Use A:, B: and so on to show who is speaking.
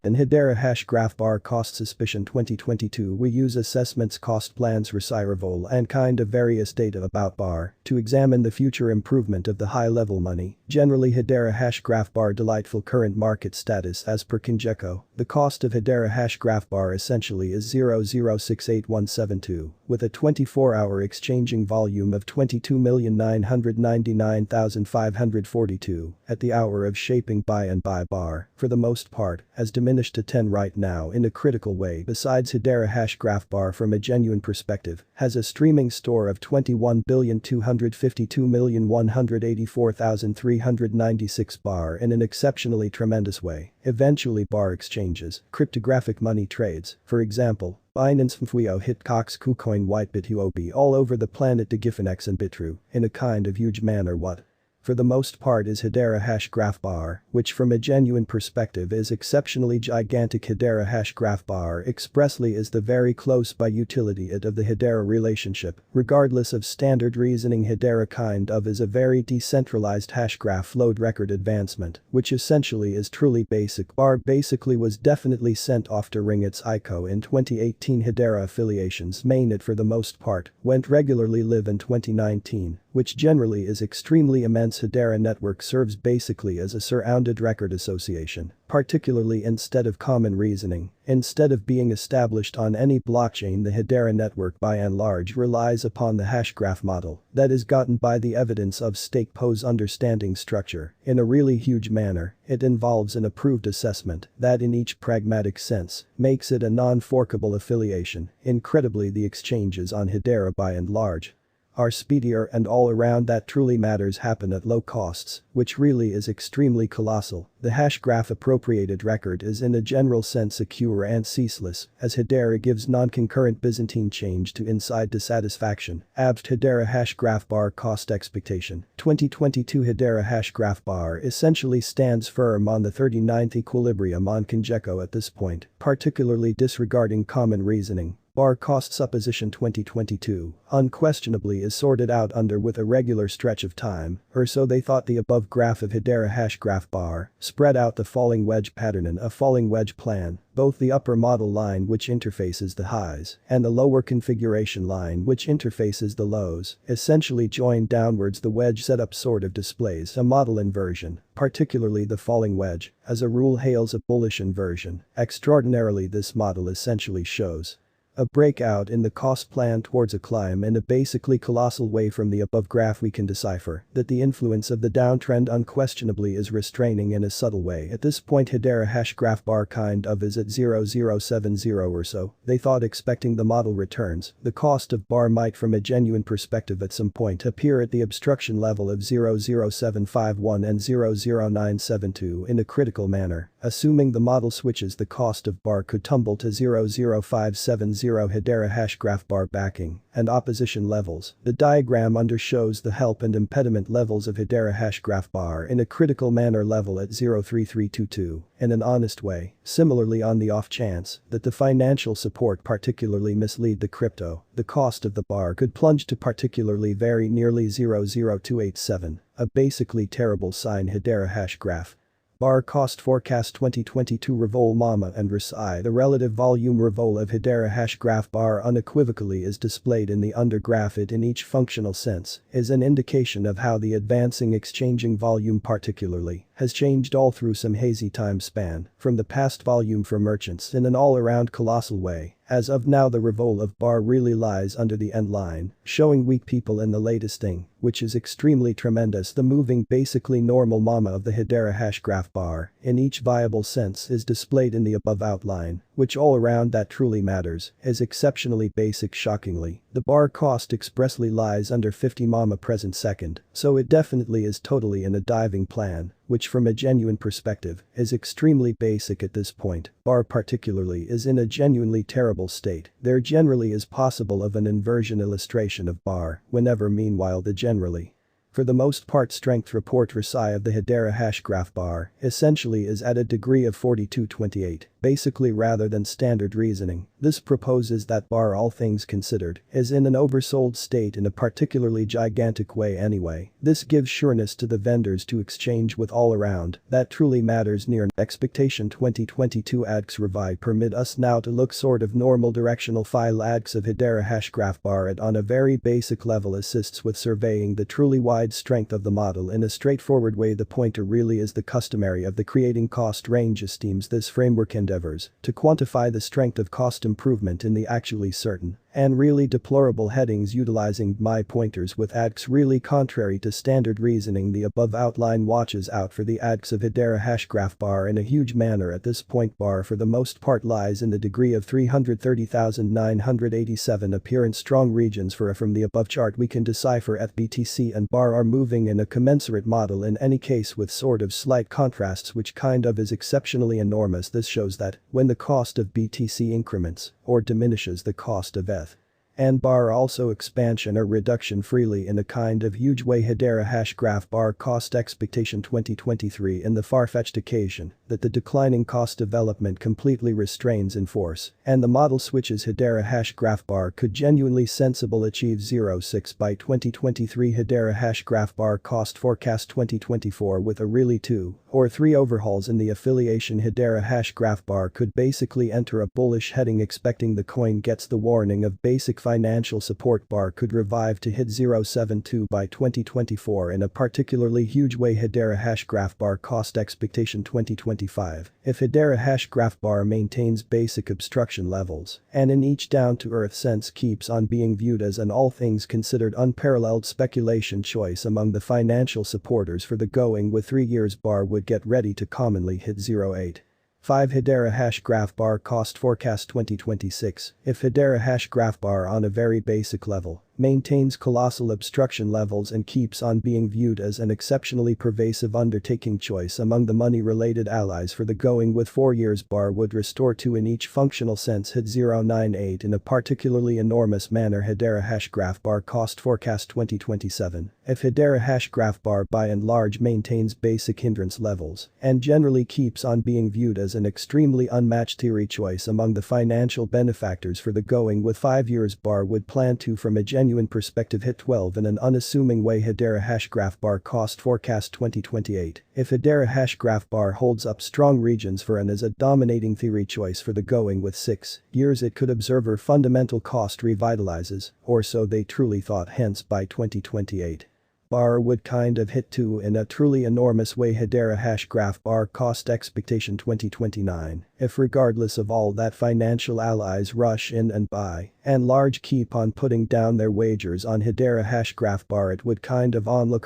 A: In Hedera Hashgrpha cost suspicion 2022 we use assessments cost plans receivable and kind of various data about bar to examine the future improvement of the high-level money. Generally Hedera Hashgrpha delightful current market status as per Kinjeko. The cost of Hedera Hashgrpha essentially is 0.0068172 with a 24-hour exchanging volume of 22,999,542 at the hour of shaping buy and buy bar, for the most part, has diminished to 10 right now in a critical way. Besides Hedera Hashgrpha from a genuine perspective, has a streaming store of 21,252,184,396 bar in an exceptionally tremendous way. Eventually bar exchanges, cryptographic money trades, for example, Binance Mfuyo hit Cox KuCoin Whitebit UOB all over the planet to Gifinex and Bitru, in a kind of huge manner what? For the most part is Hedera Hashgrpha, which from a genuine perspective is exceptionally gigantic. Hedera Hashgrpha expressly is the very close by utility it of the Hedera relationship, regardless of standard reasoning. Hedera kind of is a very decentralized hashgraph load record advancement, which essentially is truly basic. Bar basically was definitely sent off to ring its ICO in 2018. Hedera affiliations mainnet for the most part, went regularly live in 2019, which generally is extremely immense. Hedera network serves basically as a surrounded record association, particularly instead of common reasoning. Instead of being established on any blockchain, the Hedera network by and large relies upon the hashgraph model that is gotten by the evidence of stake pose understanding structure. In a really huge manner, it involves an approved assessment that in each pragmatic sense makes it a non-forkable affiliation. Incredibly, the exchanges on Hedera by and large are speedier and all around that truly matters happen at low costs, which really is extremely colossal. The hashgraph appropriated record is in a general sense secure and ceaseless, as Hedera gives non-concurrent Byzantine change to inside dissatisfaction. Abt Hedera Hashgrpha cost expectation. 2022 Hedera Hashgrpha essentially stands firm on the 39th equilibrium on Kinjeko at this point, particularly disregarding common reasoning. Bar cost supposition 2022 unquestionably is sorted out under with a regular stretch of time, or so they thought. The above graph of Hedera Hashgrpha spread out the falling wedge pattern in a falling wedge plan, both the upper model line which interfaces the highs and the lower configuration line which interfaces the lows, essentially joined downwards. The wedge setup sort of displays a model inversion, particularly the falling wedge, as a rule hails a bullish inversion. Extraordinarily, this model essentially shows a breakout in the cost plan towards a climb in a basically colossal way. From the above graph we can decipher that the influence of the downtrend unquestionably is restraining in a subtle way. At this point Hedera Hashgrpha kind of is at 0.070 or so. They thought expecting the model returns, the cost of bar might from a genuine perspective at some point appear at the obstruction level of 0.0751 and 0.0972 in a critical manner. Assuming the model switches, the cost of bar could tumble to 0.0570. Hedera Hashgrpha backing and opposition levels. The diagram under shows the help and impediment levels of Hedera Hashgrpha in a critical manner level at 0.3322 in an honest way. Similarly, on the off chance that the financial support particularly mislead the crypto, the cost of the bar could plunge to particularly very nearly 0.0287, a basically terrible sign. Hedera Hashgraph Bar cost forecast 2022 Revol Mama and Rasai. The relative volume Revol of Hedera Hashgrpha unequivocally is displayed in the under graph. It in each functional sense is an indication of how the advancing exchanging volume particularly has changed all through some hazy time span from the past volume for merchants in an all-around colossal way. As of now the Revol of bar really lies under the end line, showing weak people in the latest thing, which is extremely tremendous. The moving basically normal mama of the Hedera Hashgrpha in each viable sense is displayed in the above outline, which all around that truly matters is exceptionally basic. Shockingly, the bar cost expressly lies under 50 mama present second, so it definitely is totally in a diving plan, which from a genuine perspective is extremely basic at this point. Bar particularly is in a genuinely terrible state. There generally is possible of an inversion illustration of bar whenever. Meanwhile the generally for the most part strength report Rasai of the Hedera Hashgrpha essentially is at a degree of 4228, basically rather than standard reasoning. This proposes that bar all things considered is in an oversold state in a particularly gigantic way anyway. This gives sureness to the vendors to exchange with all around that truly matters near expectation. 2022 ADX revive permit us now to look sort of normal directional file ADX of Hedera Hashgraph bar. It on a very basic level assists with surveying the truly wide strength of the model in a straightforward way. The pointer really is the customary of the creating cost range esteems. This framework endeavors to quantify the strength of cost improvement in the actually certain and really deplorable headings utilizing my pointers with ADX. Really contrary to standard reasoning, the above outline watches out for the ADX of Hedera Hashgraph bar in a huge manner. At this point bar for the most part lies in the degree of 330,987 appearance. Strong regions from the above chart we can decipher FBTC and bar are moving in a commensurate model in any case with sort of slight contrasts which kind of is exceptionally enormous. This shows that when the cost of BTC increments or diminishes the cost of ETH and bar also expansion or reduction freely in a kind of huge way. Hedera Hashgraph bar cost expectation 2023 in the far-fetched occasion that the declining cost development completely restrains in force and the model switches. Hedera Hashgraph bar could genuinely sensible achieve 0.6 by 2023. Hedera Hashgraph bar cost forecast 2024 with a really 2 or 3 overhauls in the affiliation. Hedera Hashgraph bar could basically enter a bullish heading expecting the coin gets the warning of basic financial support. Bar could revive to hit 0.72 by 2024 in a particularly huge way. Hedera Hashgraph bar cost expectation 2025 if Hedera Hashgraph bar maintains basic obstruction levels and in each down-to-earth sense keeps on being viewed as an all things considered unparalleled speculation choice among the financial supporters for the going with 3 years. Bar would get ready to commonly hit 0.8. 5. Hedera Hashgraph bar cost forecast 2026 if Hedera Hashgraph bar on a very basic level maintains colossal obstruction levels and keeps on being viewed as an exceptionally pervasive undertaking choice among the money-related allies for the going with 4 years. Bar would restore to in each functional sense hit 0.98 in a particularly enormous manner. Hedera Hashgraph bar cost forecast 2027 if Hedera Hashgraph bar by and large maintains basic hindrance levels and generally keeps on being viewed as an extremely unmatched theory choice among the financial benefactors for the going with 5 years. Bar would plan to from a genuine perspective hit 12 in an unassuming way. Hedera Hashgraph bar cost forecast 2028 if Hedera Hashgraph bar holds up strong regions for and is a dominating theory choice for the going with 6 years. It could observer fundamental cost revitalizes or so they truly thought. Hence by 2028 bar would kind of hit 2 in a truly enormous way. Hedera Hashgraph bar cost expectation 2029 if regardless of all that financial allies rush in and buy and large keep on putting down their wagers on Hedera Hashgraph bar it would kind of onlooker